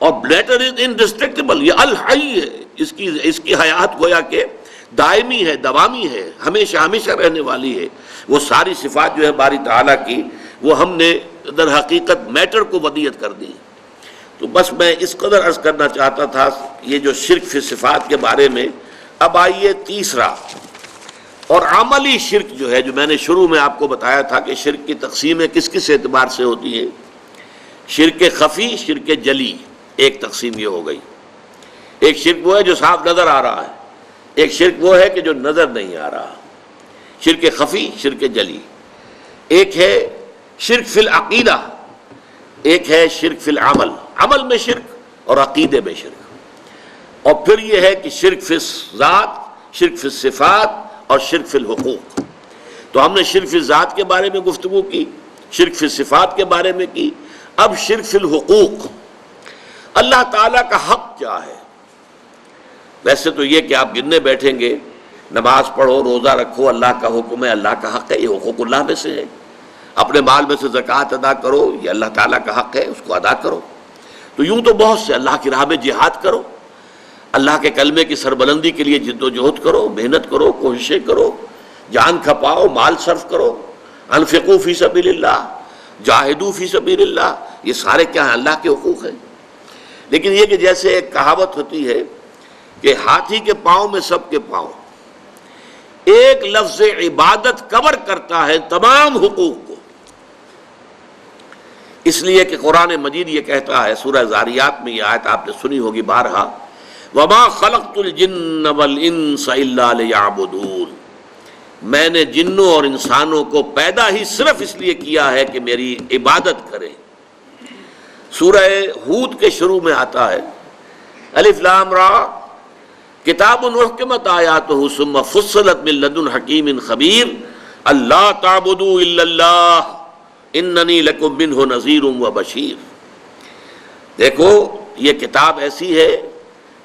اور میٹر از انڈسٹرکٹیبل. یہ الحی ہے، اس کی حیات گویا کہ دائمی ہے، دوامی ہے، ہمیشہ ہمیشہ رہنے والی ہے. وہ ساری صفات جو ہے باری تعالیٰ کی وہ ہم نے در حقیقت میٹر کو ودیعت کر دی. تو بس میں اس قدر عرض کرنا چاہتا تھا یہ جو شرک فی صفات کے بارے میں. اب آئیے تیسرا اور عملی شرک جو ہے، جو میں نے شروع میں آپ کو بتایا تھا کہ شرک کی تقسیمیں کس کس اعتبار سے ہوتی ہیں. شرک خفی، شرک جلی، ایک تقسیم یہ ہو گئی. ایک شرک وہ ہے جو صاف نظر آ رہا ہے، ایک شرک وہ ہے کہ جو نظر نہیں آ رہا. شرک خفی، شرک جلی. ایک ہے شرک فی العقیدہ، ایک ہے شرک فی العمل، عمل میں شرک اور عقیدے میں شرک. اور پھر یہ ہے کہ شرک فی الذات، شرک فی الصفات اور شرک فی الحقوق. تو ہم نے شرک فی الذات کے بارے میں گفتگو کی، شرک فی الصفات کے بارے میں کی. اب شرک فی الحقوق، اللہ تعالیٰ کا حق کیا ہے. ویسے تو یہ کہ آپ گننے بیٹھیں گے، نماز پڑھو، روزہ رکھو، اللہ کا حکم ہے، اللہ کا حق ہے، یہ حقوق اللہ میں سے ہے. اپنے مال میں سے زکوٰۃ ادا کرو، یہ اللہ تعالیٰ کا حق ہے، اس کو ادا کرو. تو یوں تو بہت سے، اللہ کی راہ میں جہاد کرو، اللہ کے کلمے کی سربلندی کے لیے جد و جہد کرو، محنت کرو، کوششیں کرو، جان کھپاؤ، مال صرف کرو. انفقوا فی سبیل اللہ، جاہدوا فی سبیل اللہ، یہ سارے کیا ہیں؟ اللہ کے حقوق ہیں. لیکن یہ کہ جیسے ایک کہاوت ہوتی ہے کہ ہاتھی کے پاؤں میں سب کے پاؤں، ایک لفظ عبادت کور کرتا ہے تمام حقوق کو. اس لیے کہ قرآن مجید یہ کہتا ہے، سورہ ذاریات میں یہ آیت آپ نے سنی ہوگی بارہا، وَمَا خَلَقْتُ الْجِنَّ وَالْإِنسَ إِلَّا لِيَعْبُدُونَ. میں نے جنوں اور انسانوں کو پیدا ہی صرف اس لیے کیا ہے کہ میری عبادت کریں. سورہ ہود کے شروع میں آتا ہے، الف لام را کتاب احکمت آیاتہ ثم فصلت من لدن حکیم خبیر اللہ تعبدوا الا اللہ اننی لکم منہ نذیر و بشیر. دیکھو یہ کتاب ایسی ہے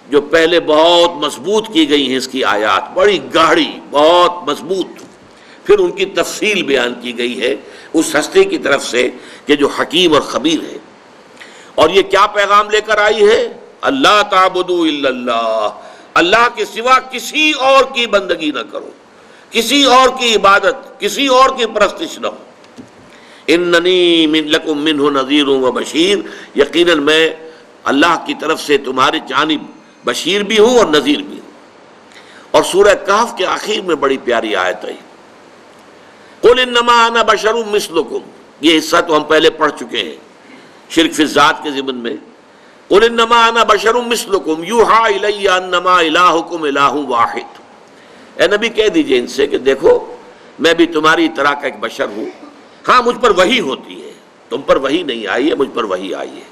جو پہلے بہت مضبوط کی گئی ہیں، اس کی آیات بڑی گاڑی، بہت مضبوط. پھر ان کی تفصیل بیان کی گئی ہے اس ہستی کی طرف سے کہ جو حکیم اور خبیر ہے. اور یہ کیا پیغام لے کر آئی ہے؟ اللہ تعبدوا الا اللہ، اللہ کے سوا کسی اور کی بندگی نہ کرو، کسی اور کی عبادت، کسی اور کی پرستش نہ ہو. اننی لکم منہ نذیر و بشیر، یقیناً میں اللہ کی طرف سے تمہاری جانب بشیر بھی ہوں اور نذیر بھی ہوں. اور سورہ کہف کے آخر میں بڑی پیاری آیت ہے، قل انما انا بشر مثلکم، یہ حصہ تو ہم پہلے پڑھ چکے ہیں شرک فی الذات کے ضمن میں. قل انما انا بشر مثلکم یوحی الی انما الہکم الہ واحد. اے نبی کہہ دیجئے ان سے کہ دیکھو میں بھی تمہاری طرح کا ایک بشر ہوں، ہاں مجھ پر وحی ہوتی ہے، تم پر وحی نہیں آئی ہے، مجھ پر وحی آئی ہے.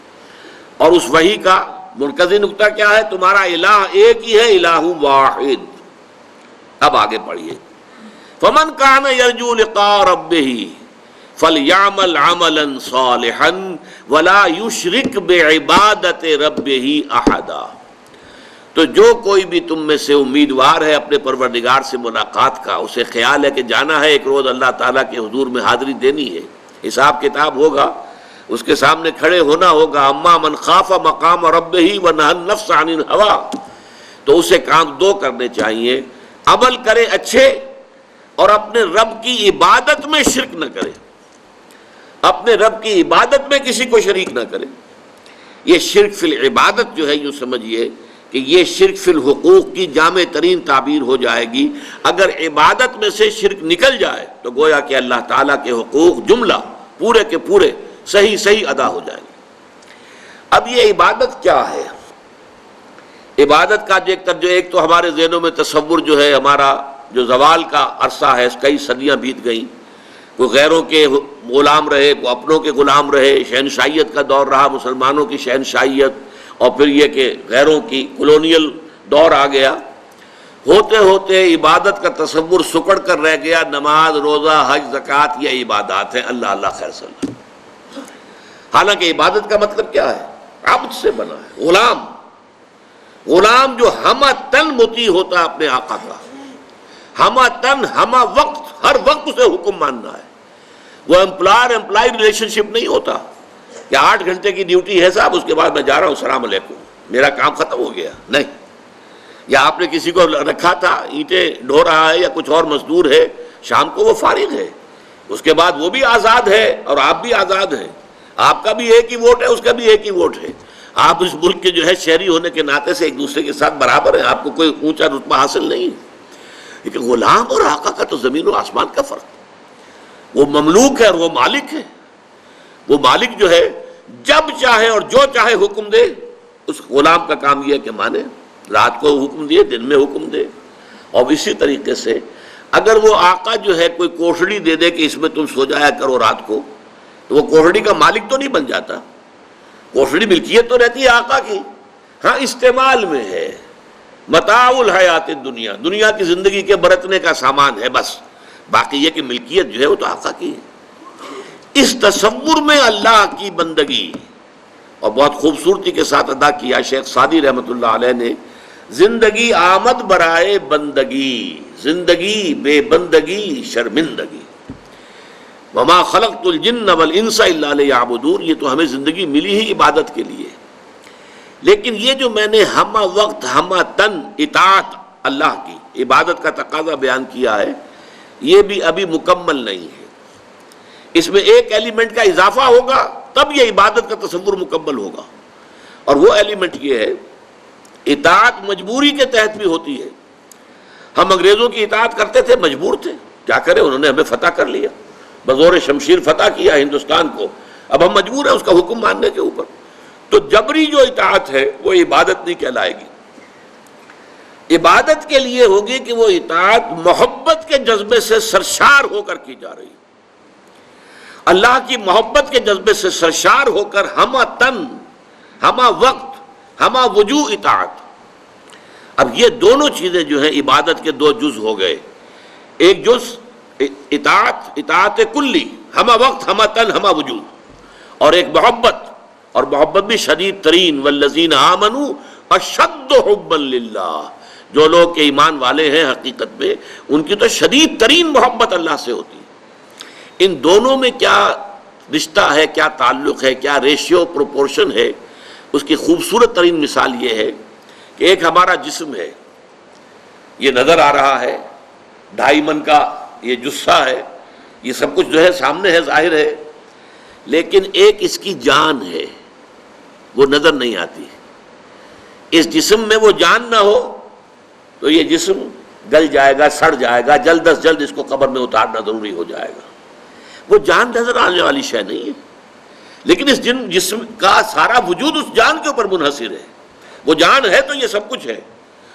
اور اس وحی کا مرکزی نقطہ کیا ہے؟ تمہارا الہ ایک ہی ہے، الہ واحد. اب آگے پڑھیے، فمن کان یرجو لقاء ربہ فلیعمل عملا صالحا ولا یشرک بعبادت ربہ احدا. تو جو کوئی بھی تم میں سے امیدوار ہے اپنے پروردگار سے ملاقات کا، اسے خیال ہے کہ جانا ہے ایک روز اللہ تعالیٰ کے حضور میں حاضری دینی ہے، حساب کتاب ہوگا، اس کے سامنے کھڑے ہونا ہوگا. اما من خاف مقام ربہ ونہى النفس عن الہوى، تو اسے کام دو کرنے چاہیے، عمل کرے اچھے اور اپنے رب کی عبادت میں شرک نہ کرے، اپنے رب کی عبادت میں کسی کو شریک نہ کرے. یہ شرک فی العبادت جو ہے یوں سمجھیے کہ یہ شرک فی الحقوق کی جامع ترین تعبیر ہو جائے گی. اگر عبادت میں سے شرک نکل جائے تو گویا کہ اللہ تعالیٰ کے حقوق جملہ پورے کے پورے صحیح ادا ہو جائیں گے. اب یہ عبادت کیا ہے؟ عبادت کا جو ایک تو ہمارے ذہنوں میں تصور جو ہے، ہمارا جو زوال کا عرصہ ہے، کئی صدیاں بیت گئیں، کوئی غیروں کے غلام رہے، کوئی اپنوں کے غلام رہے، شہنشائیت کا دور رہا، مسلمانوں کی شہنشائیت، اور پھر یہ کہ غیروں کی کولونیل دور آ گیا. ہوتے ہوتے عبادت کا تصور سکڑ کر رہ گیا. نماز، روزہ، حج، زکوٰۃ یہ عبادات ہیں، اللہ اللہ خیر صلی اللہ. حالانکہ عبادت کا مطلب کیا ہے؟ عبد سے بنا ہے، غلام جو ہمہ تن مطیع ہوتا ہے اپنے آقا کا، ہمہ تن ہمہ وقت، ہر وقت اسے حکم ماننا ہے. وہ امپلائی ریلیشن شپ نہیں ہوتا کہ 8 گھنٹے کی ڈیوٹی ہے صاحب، اس کے بعد میں جا رہا ہوں، السلام علیکم، میرا کام ختم ہو گیا. نہیں. یا آپ نے کسی کو رکھا تھا اینٹیں ڈھو رہا ہے یا کچھ اور مزدور ہے، شام کو وہ فارغ ہے، اس کے بعد وہ بھی آزاد ہے اور آپ بھی آزاد ہیں. آپ کا بھی ایک ہی ووٹ ہے، اس کا بھی ایک ہی ووٹ ہے. آپ اس ملک کے جو ہے شہری ہونے کے ناطے سے ایک دوسرے کے ساتھ برابر ہیں، آپ کو کوئی اونچا رتبہ حاصل نہیں. لیکن غلام اور آقا کا تو زمین و آسمان کا فرق. وہ مملوک ہے اور وہ مالک ہے. وہ مالک جو ہے جب چاہے اور جو چاہے حکم دے. اس غلام کا کام یہ ہے کہ مانے، رات کو حکم دیے، دن میں حکم دے. اور اسی طریقے سے اگر وہ آقا جو ہے کوئی کوٹڑی دے دے کہ اس میں تم سو جایا کرو رات کو، تو وہ کوٹڑی کا مالک تو نہیں بن جاتا. کوٹڑی ملکیت تو رہتی ہے آقا کی، ہاں استعمال میں ہے. متاع الحیات الدنیا، دنیا کی زندگی کے برتنے کا سامان ہے بس. باقی یہ کہ ملکیت جو ہے وہ تو آقا کی ہے. اس تصور میں اللہ کی بندگی اور بہت خوبصورتی کے ساتھ ادا کیا شیخ سعدی رحمۃ اللہ علیہ نے. زندگی آمد برائے بندگی، زندگی بے بندگی شرمندگی. وما خلقت الجن والانس الا لیعبدون، یہ تو ہمیں زندگی ملی ہی عبادت کے لیے. لیکن یہ جو میں نے ہمہ وقت ہمہ تن اطاعت اللہ کی عبادت کا تقاضا بیان کیا ہے، یہ بھی ابھی مکمل نہیں ہے. اس میں ایک ایلیمنٹ کا اضافہ ہوگا تب یہ عبادت کا تصور مکمل ہوگا. اور وہ ایلیمنٹ یہ ہے، اطاعت مجبوری کے تحت بھی ہوتی ہے. ہم انگریزوں کی اطاعت کرتے تھے، مجبور تھے، کیا کریں، انہوں نے ہمیں فتح کر لیا، بزور شمشیر فتح کیا ہندوستان کو، اب ہم مجبور ہیں اس کا حکم ماننے کے اوپر. تو جبری جو اطاعت ہے وہ عبادت نہیں کہلائے گی. عبادت کے لیے ہوگی کہ وہ اطاعت محبت کے جذبے سے سرشار ہو کر کی جا رہی ہے، اللہ کی محبت کے جذبے سے سرشار ہو کر ہمہ تن ہمہ وقت ہمہ وجوہ اطاعت. اب یہ دونوں چیزیں جو ہیں عبادت کے دو جز ہو گئے. ایک جز اطاعت کلی، ہمہ وقت ہمہ تن ہمہ وجوہ، اور ایک محبت، اور محبت بھی شدید ترین. والذین آمنوا اشد حبا للہ، جو لوگ کہ ایمان والے ہیں حقیقت میں ان کی تو شدید ترین محبت اللہ سے ہوتی ہے. ان دونوں میں کیا رشتہ ہے، کیا تعلق ہے، کیا ریشیو پروپورشن ہے، اس کی خوبصورت ترین مثال یہ ہے کہ ایک ہمارا جسم ہے، یہ نظر آ رہا ہے، 2.5 من کا یہ جثہ ہے، یہ سب کچھ جو ہے سامنے ہے، ظاہر ہے. لیکن ایک اس کی جان ہے، وہ نظر نہیں آتی. اس جسم میں وہ جان نہ ہو تو یہ جسم گل جائے گا، سڑ جائے گا، جلد از جلد اس کو قبر میں اتارنا ضروری ہو جائے گا. وہ جان نظر آنے والی شے نہیں ہے، لیکن اس جسم کا سارا وجود اس جان کے اوپر منحصر ہے. وہ جان ہے تو یہ سب کچھ ہے،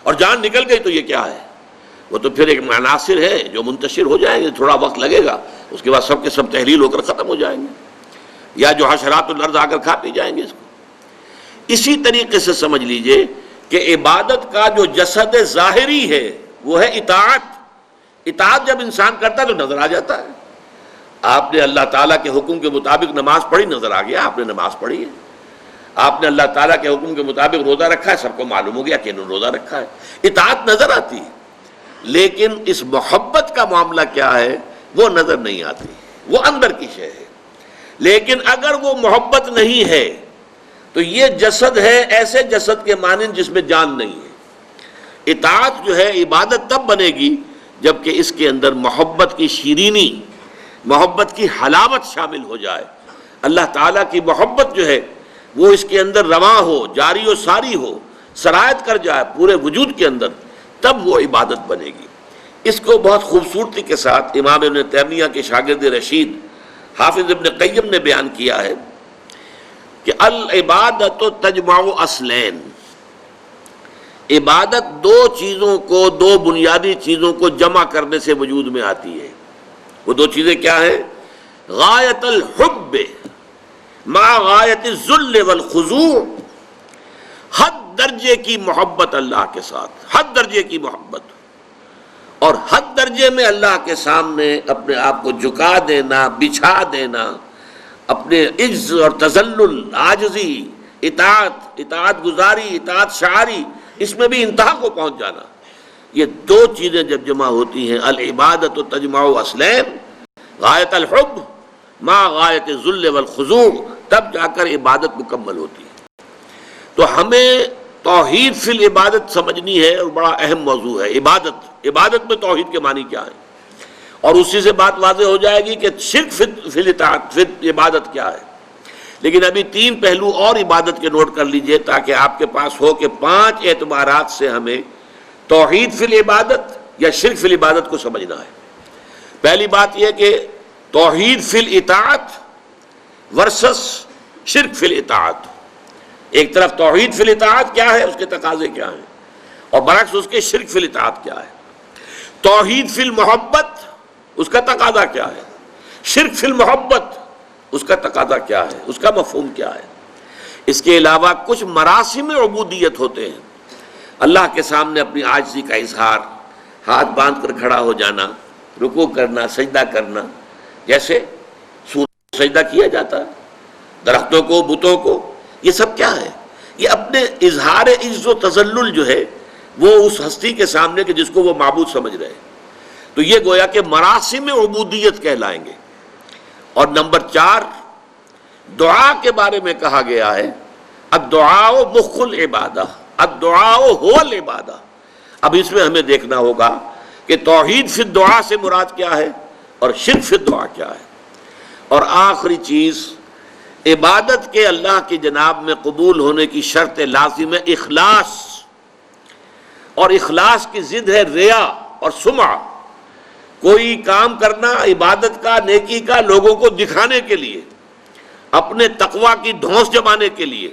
اور جان نکل گئی تو یہ کیا ہے؟ وہ تو پھر ایک عناصر ہے جو منتشر ہو جائیں گے، تھوڑا وقت لگے گا، اس کے بعد سب کے سب تحلیل ہو کر ختم ہو جائیں گے، یا جو حشرات الارض آ کر کھا پی جائیں گے اس کو. اسی طریقے سے سمجھ لیجئے کہ عبادت کا جو جسد ظاہری ہے وہ ہے اطاعت. اطاعت جب انسان کرتا ہے تو نظر آ جاتا ہے. آپ نے اللہ تعالیٰ کے حکم کے مطابق نماز پڑھی، نظر آ گیا آپ نے نماز پڑھی ہے. آپ نے اللہ تعالیٰ کے حکم کے مطابق روزہ رکھا ہے، سب کو معلوم ہو گیا کہ انہوں نے روزہ رکھا ہے. اطاعت نظر آتی ہے، لیکن اس محبت کا معاملہ کیا ہے وہ نظر نہیں آتی، وہ اندر کی شے ہے. لیکن اگر وہ محبت نہیں ہے تو یہ جسد ہے ایسے جسد کے مانند جس میں جان نہیں ہے. اطاعت جو ہے عبادت تب بنے گی جبکہ اس کے اندر محبت کی شیرینی، محبت کی حلاوت شامل ہو جائے. اللہ تعالیٰ کی محبت جو ہے وہ اس کے اندر رواں ہو، جاری و ساری ہو، سرایت کر جائے پورے وجود کے اندر، تب وہ عبادت بنے گی. اس کو بہت خوبصورتی کے ساتھ امام ابن تیمیہ کے شاگرد رشید حافظ ابن قیم نے بیان کیا ہے کہ العبادت تجمع اصلین، عبادت دو چیزوں کو، دو بنیادی چیزوں کو جمع کرنے سے وجود میں آتی ہے. وہ دو چیزیں کیا ہیں؟ غایت الحب مع غایت الذل والخضوع، حد درجے کی محبت اللہ کے ساتھ، حد درجے کی محبت، اور حد درجے میں اللہ کے سامنے اپنے آپ کو جھکا دینا، بچھا دینا، اپنے عجز اور تذلل، عاجزی، اطاعت گزاری، اطاعت شعاری، اس میں بھی انتہا کو پہنچ جانا. یہ دو چیزیں جب جمع ہوتی ہیں، العبادت تجمع اصلین، غایت الحب مع غایت الذل والخضوع، تب جا کر عبادت مکمل ہوتی ہے. تو ہمیں توحید فی العبادت سمجھنی ہے، اور بڑا اہم موضوع ہے عبادت میں توحید کے معنی کیا ہے، اور اسی سے بات واضح ہو جائے گی کہ شرک فی الاطاعت، فی عبادت کیا ہے. لیکن ابھی تین پہلو اور عبادت کے نوٹ کر لیجئے تاکہ آپ کے پاس ہو کہ 5 اعتبارات سے ہمیں توحید فی العبادت یا شرک فی العبادت کو سمجھنا ہے. پہلی بات یہ کہ توحید فی الاطاعت ورسس شرک فی الاطاعت. ایک طرف توحید فی الاطاعت کیا ہے، اس کے تقاضے کیا ہیں، اور برعکس اس کے شرک فی الاطاعت کیا ہے. توحید فی المحبت، اس کا تقاضا کیا ہے، شرک فی المحبت، اس کا تقاضا کیا ہے، اس کا مفہوم کیا ہے. اس کے علاوہ کچھ مراسم عبودیت ہوتے ہیں، اللہ کے سامنے اپنی عاجزی کا اظہار، ہاتھ باندھ کر کھڑا ہو جانا، رکوع کرنا، سجدہ کرنا، جیسے سورج سجدہ کیا جاتا ہے، درختوں کو، بتوں کو. یہ سب کیا ہے؟ یہ اپنے اظہار عجز و تذلل جو ہے وہ اس ہستی کے سامنے کہ جس کو وہ معبود سمجھ رہے ہیں. تو یہ گویا کہ مراسم عبودیت کہلائیں گے. اور نمبر 4 دعا کے بارے میں کہا گیا ہے الدعاء مخ العبادہ، الدعاء هو العبادہ. اب اس میں ہمیں دیکھنا ہوگا کہ توحید فی الدعاء سے مراد کیا ہے اور شرک فی الدعاء کیا ہے. اور آخری چیز، عبادت کے اللہ کی جناب میں قبول ہونے کی شرط لازم ہے اخلاص، اور اخلاص کی ضد ہے ریا اور سمعہ. کوئی کام کرنا عبادت کا، نیکی کا، لوگوں کو دکھانے کے لیے، اپنے تقویٰ کی دھونس جمانے کے لیے،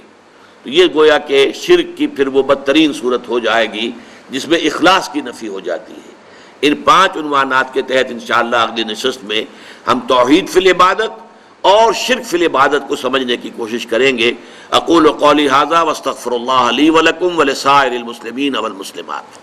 تو یہ گویا کہ شرک کی پھر وہ بدترین صورت ہو جائے گی جس میں اخلاص کی نفی ہو جاتی ہے. ان 5 عنوانات کے تحت انشاءاللہ اگلی نشست میں ہم توحید فی العبادت اور شرک فی العبادت کو سمجھنے کی کوشش کریں گے. اقول قولی ھذا واستغفر اللہ لی ولکم ولسائر المسلمین والمسلمات.